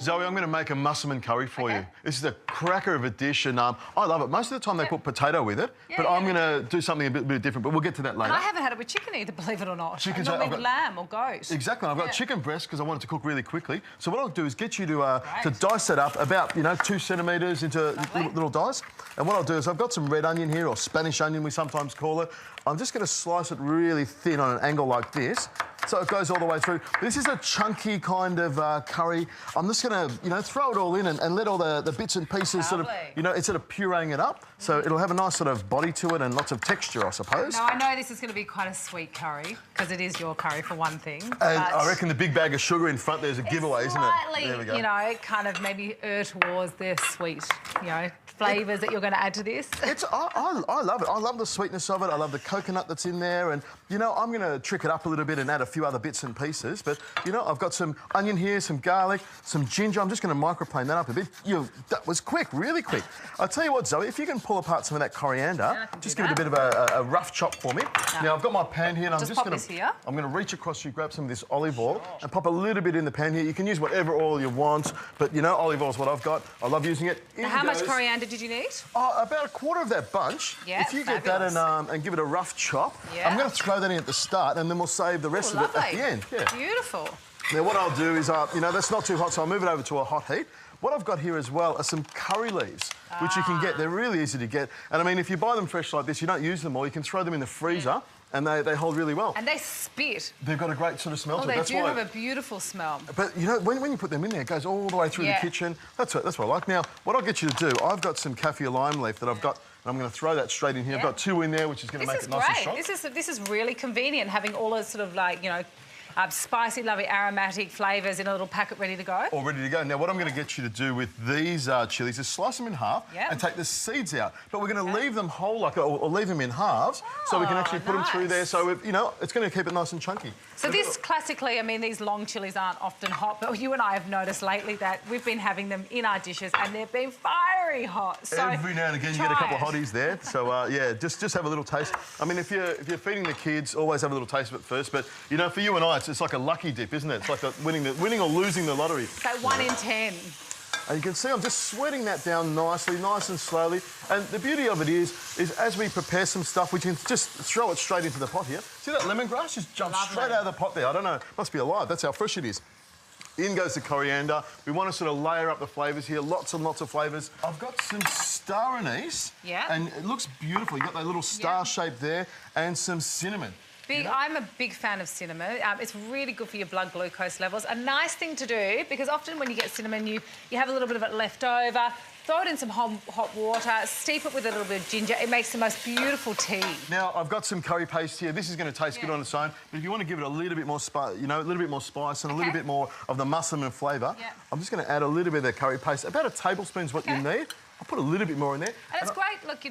Zoe, I'm going to make a Massaman curry for you. This is a cracker of a dish, and I love it. Most of the time they put potato with it, but I'm going to do something a bit different, but we'll get to that later. And I haven't had it with chicken either, believe it or not. Chicken's Normally with lamb or goat. Exactly. I've got chicken breast because I want it to cook really quickly. So what I'll do is get you to dice it up about, 2 centimetres into little dice. And what I'll do is I've got some red onion here, or Spanish onion we sometimes call it. I'm just going to slice it really thin on an angle like this, so it goes all the way through. This is a chunky kind of curry. I'm just going to, throw it all in and let all the bits and pieces sort of, instead of pureeing it up. So it'll have a nice sort of body to it and lots of texture, I suppose. Now, I know this is going to be quite a sweet curry, because it is your curry for one thing. And I reckon the big bag of sugar in front there's a giveaway, isn't it? There we go. Kind of maybe err towards the sweet, flavours that you're going to add to this. I love it. I love the sweetness of it. I love the coconut that's in there. And, I'm going to trick it up a little bit and add a few other bits and pieces. But, I've got some onion here, some garlic, some ginger. I'm just going to microplane that up a bit. That was quick, really quick. I'll tell you what, Zoe, if you can pull apart some of that coriander, just give it a bit of a rough chop for me. Now, I've got my pan here and I'm just going to reach across you, grab some of this olive oil and pop a little bit in the pan here. You can use whatever oil you want, but, olive oil is what I've got. I love using it. Now, how much coriander did you need? About a quarter of that bunch. Yeah, if you get that and give it a rough chop, I'm going to throw that in at the start and then we'll save the rest of it at the end. Yeah. Beautiful. Now, what I'll do is, that's not too hot, so I'll move it over to a hot heat. What I've got here as well are some curry leaves, which you can get. They're really easy to get. And, I mean, if you buy them fresh like this, you don't use them all. You can throw them in the freezer and they hold really well. And they spit. They've got a great sort of smell to it. They do have a beautiful smell. But, when you put them in there, it goes all the way through the kitchen. That's what I like. Now, what I'll get you to do, I've got some kaffir lime leaf that I've got, and I'm going to throw that straight in here. I've got 2 in there, which is going to make it nice and strong. This is really convenient, having all those sort of spicy, lovely, aromatic flavours in a little packet ready to go. All ready to go. Now, what I'm going to get you to do with these chillies is slice them in half and take the seeds out. But we're going to leave them whole, or leave them in halves, so we can actually put them through there. So, it's going to keep it nice and chunky. So this, classically, I mean, these long chillies aren't often hot, but you and I have noticed lately that we've been having them in our dishes and they've been fiery hot. So every now and again you get a couple of hotties there. So, just have a little taste. I mean, if you're feeding the kids, always have a little taste of it first. But, for you and I, it's like a lucky dip, isn't it? It's like winning or losing the lottery. So 1 in 10. And you can see I'm just sweating that down nicely, nice and slowly. And the beauty of it is as we prepare some stuff, we can just throw it straight into the pot here. See that lemongrass just jumps straight out of the pot there? I don't know, it must be alive. That's how fresh it is. In goes the coriander. We want to sort of layer up the flavours here, lots and lots of flavours. I've got some star anise. Yeah. And it looks beautiful. You've got that little star shape there, and some cinnamon. I'm a big fan of cinnamon. It's really good for your blood glucose levels. A nice thing to do, because often when you get cinnamon, you have a little bit of it left over. Throw it in some hot water, steep it with a little bit of ginger. It makes the most beautiful tea. Now, I've got some curry paste here. This is going to taste good on its own, but if you want to give it a little bit more spice, a little bit more spice and a little bit more of the Massaman flavour, I'm just going to add a little bit of the curry paste. About a tablespoon is what you need. I'll put a little bit more in there. And it's great, look,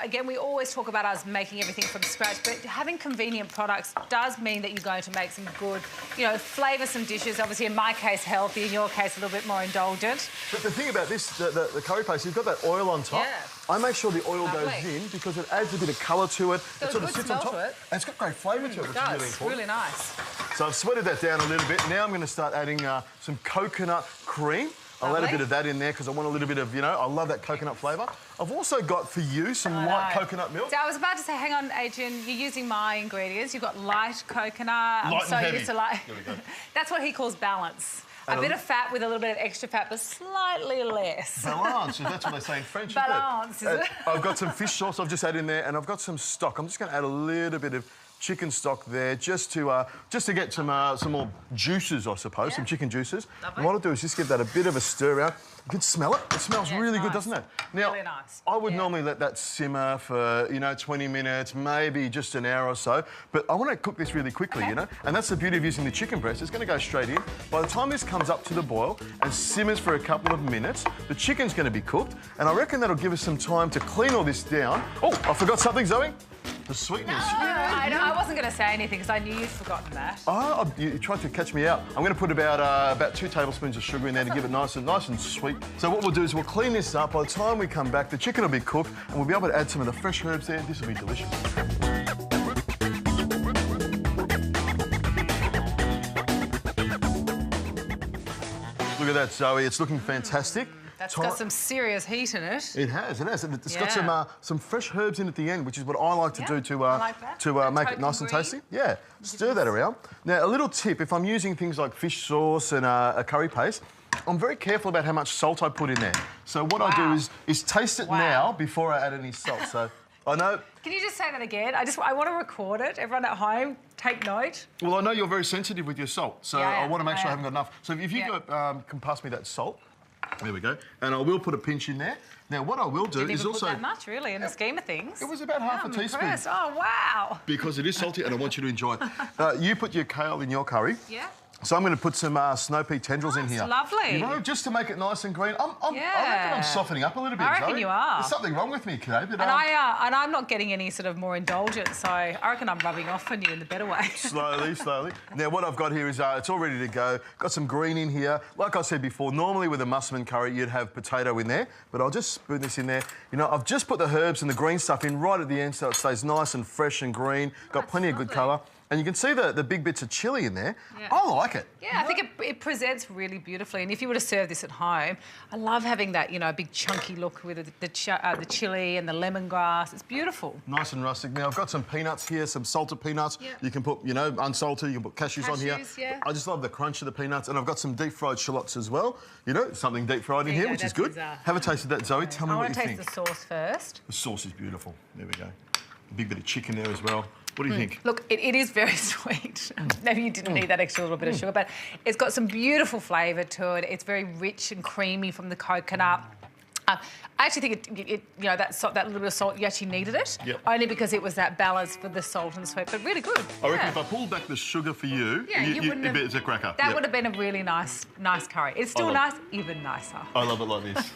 again, we always talk about us making everything from scratch, but having convenient products does mean that you're going to make some good, flavour some dishes. Obviously, in my case, healthy. In your case, a little bit more indulgent. But the thing about this, the curry paste, you've got that oil on top. Yeah. I make sure the oil goes in because it adds a bit of colour to it. It sort of sits on top. And it's got great flavour to it, which is really important. It's really nice. So I've sweated that down a little bit. Now I'm going to start adding some coconut cream. I'll add a bit of that in there because I want a little bit of, I love that coconut flavour. I've also got for you some light coconut milk. So I was about to say, hang on, Adrian, you're using my ingredients. You've got light coconut. Light and heavy. Here we go. That's what he calls balance. A bit of fat with a little bit of extra fat, but slightly less. Balance, that's what they say in French. Balance, is it? I've got some fish sauce I've just added in there, and I've got some stock. I'm just going to add a little bit of chicken stock there, just to get some more juices, I suppose, some chicken juices. Lovely. And what I'll do is just give that a bit of a stir out. You can smell it. It smells really good, doesn't it? Now, really nice. I would normally let that simmer for 20 minutes, maybe just an hour or so. But I want to cook this really quickly, And that's the beauty of using the chicken breast. It's going to go straight in. By the time this comes up to the boil and simmers for a couple of minutes, the chicken's going to be cooked, and I reckon that'll give us some time to clean all this down. Oh, I forgot something, Zoe. The sweetness. I wasn't going to say anything because I knew you'd forgotten that. Oh, you tried to catch me out. I'm going to put about 2 tablespoons of sugar in there to give it nice and sweet. So what we'll do is we'll clean this up. By the time we come back, the chicken will be cooked and we'll be able to add some of the fresh herbs there. This will be delicious. Look at that, Zoe. It's looking fantastic. That's got some serious heat in it. It has. And it's got Yeah. some fresh herbs in at the end, which is what I like to do to I like that. make it nice and tasty. Yeah, stir that around. Now, a little tip, if I'm using things like fish sauce and a curry paste, I'm very careful about how much salt I put in there. So what I do is taste it now before I add any salt. So I know... Can you just say that again? I want to record it. Everyone at home, take note. Well, I know you're very sensitive with your salt, so I want to make sure I haven't got enough. So if you can pass me that salt. There we go. And I will put a pinch in there. Now, what I will do is also... Put that much, really, in the scheme of things. It was about half a teaspoon. Impressed. Oh, wow. Because it is salty and I want you to enjoy it. You put your kale in your curry. Yeah. So I'm going to put some snow pea tendrils in here. Lovely. You know, just to make it nice and green. I reckon I'm softening up a little bit, I reckon Zoe. you are. There's something wrong with me, Kay. But, and I'm not getting any sort of more indulgent, so I reckon I'm rubbing off on you in the better way. Slowly, slowly. Now, what I've got here is it's all ready to go. Got some green in here. Like I said before, normally with a Massaman curry, you'd have potato in there, but I'll just spoon this in there. You know, I've just put the herbs and the green stuff in right at the end so it stays nice and fresh and green. Got plenty of good colour. And you can see the big bits of chilli in there. Yeah. I like it. Yeah, I think it presents really beautifully. And if you were to serve this at home, I love having that, you know, big chunky look with the chilli and the lemongrass. It's beautiful. Nice and rustic. Now, I've got some peanuts here, some salted peanuts. Yeah. You can put, you know, unsalted, you can put cashews on here. Yeah. I just love the crunch of the peanuts. And I've got some deep-fried shallots as well. You know, something deep-fried in here, which is good. Bizarre. Have a taste of that, Zoe. Tell me what you think. I want to taste the sauce first. The sauce is beautiful. There we go. A big bit of chicken there as well. What do you think? Look, it is very sweet. Maybe you didn't need that extra little bit of sugar, but it's got some beautiful flavour to it. It's very rich and creamy from the coconut. I actually think you know, that little bit of salt, you actually needed it. Yep. Only because it was that balance for the salt and sweet, but really good. I reckon if I pulled back the sugar for you, it's a cracker. That would have been a really nice curry. It's still nice, even nicer. I love it like this.